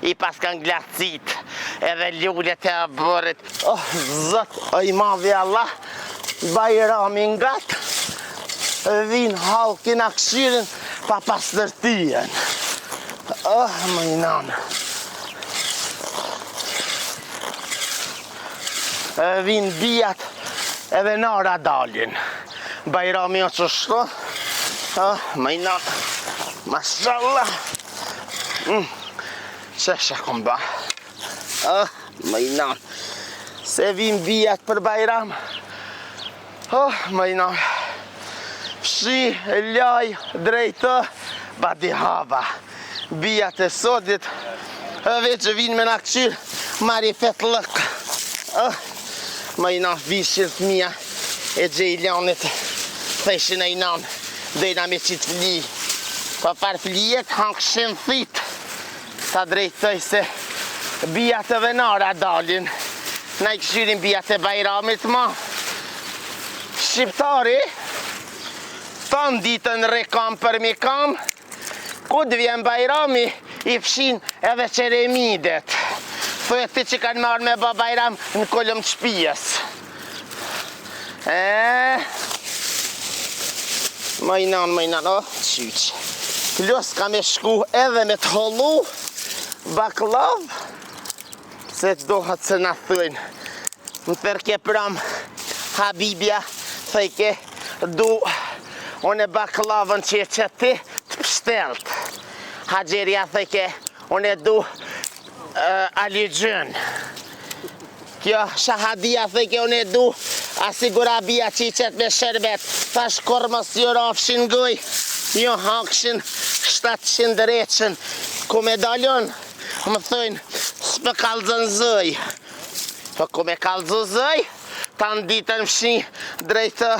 i pas kanë glacit, edhe lullet e bërit. Oh, zot, o i madhi Allah, Bajrami ngat, vin halkin a këshirin pa pastërtijen. Oh, më i nanë. Vin bijat edhe nara dalin. Bajrami o që shto. Më i nanë. Mashallah. Qesha kom ba. Më i nanë. Se vin bijat për Bajram. Më i nanë. Fshi, laj, drejtë, badi hava. Bijat e sodit, veç që vinë me në këqyrë, marri fet lëk. Më i nanë vishën fëmija e Gjejlanit, theshin e i nanë, dojna me qitë fli. Pa par flijet, hankëshin thit, ta drejtoj se bijat e venara dalin. Na i këshyrin bijat e Bajramit ma. Shqiptari, ton ditën rekam për mi kam, ku të vjen Bajrami, i fshin edhe qeremidet. Thujet ti që kanë marrë me ba Bajram në kolëm të shpijes. Më i nanë, qyq. Plus ka me shku edhe me të hollu, baklav, se të dohat se na thujnë. Më tërke pram, Habibja, thëjke, du, unë e baklavën që e qëti të pështelt. Haxheria thëjke, unë e du aligjën. Kjo shahadia thëjke, unë e du asigurabia që i qëtë me shërbet. Thash kormës jo rafshin gëj, jo hakshin 700 dreqen. Ku me dalon, më thëjnë, s'pë kalzën zëj. Po ku me kalzën zëj, ta në ditën fshi drejtë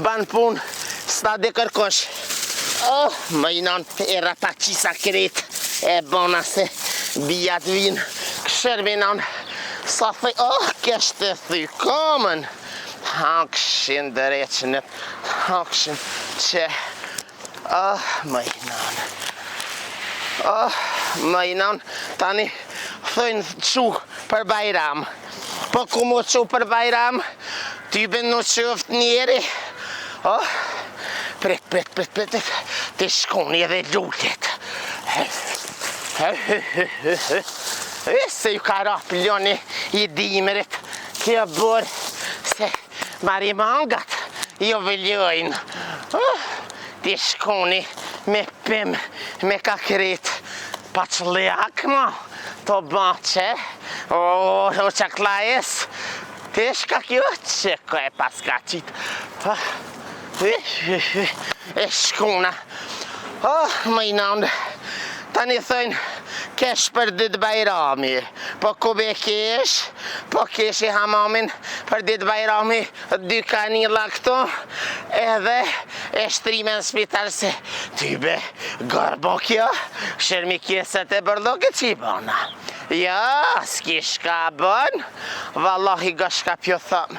ban pun, s'ta dhe kërkosh. Më i nanë e rata qisa kret, e bona se bijat vinë, këshër me nanë, sa thëj, kështë e thy komën, hakshin dëreqënët, hakshin që, më i nanë. Më i nanë, tani thëjnë që për Bajram. Po ku mu që për Bajram, ty ben në qëft njeri. Pret, të shkoni edhe lullet. Se ju ka rap ljoni i dimrit, kjo bërë se marimangat jo vëljojnë. Të shkoni me pim, me kakrit, pa qëllak ma, to bache, o qaklajes, të shka kjo që ko e paska qitë. E shkona. Më i nanë, tani thëjnë, kesh për ditë Bajrami, po ku be kesh, po kesh i hamamin për ditë Bajrami, 2 kanila këto, edhe e shtrime në spital se ty be garbo kjo, shërmi kjeset e bërdoke që i bëna. Ja, s'ki shka bën, vallahi ga shka pjo thëmë.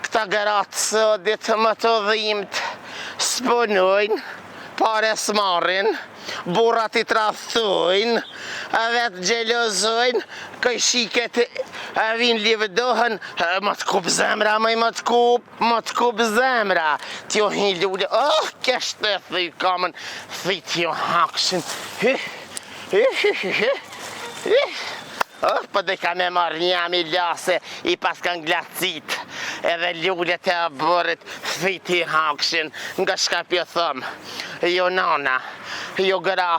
Këta gëratë sëdit më të dhimt, s'punojnë, pare s'marrin, burrat i trathojnë, vetë gjelozojnë, këj shiket vin livdohen, më të kup zemra, më të kup zemra. Tjo hin lulli, kështë e thuj kamën, thuj tjo hakshin, po dhe ka me marrë një amiljase, i pas kanë glacit, edhe lullet e bërit, thuj ti hakshin, nga shka pjo thëmë, jo nana, jo gra,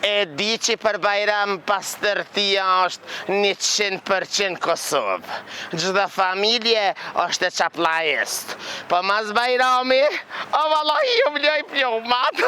e di që për Bajram pastërtia është 100% Kosovë. Gjitha familje është e qaplajest. Po mas Bajrami, vallahi ju vloj plomat.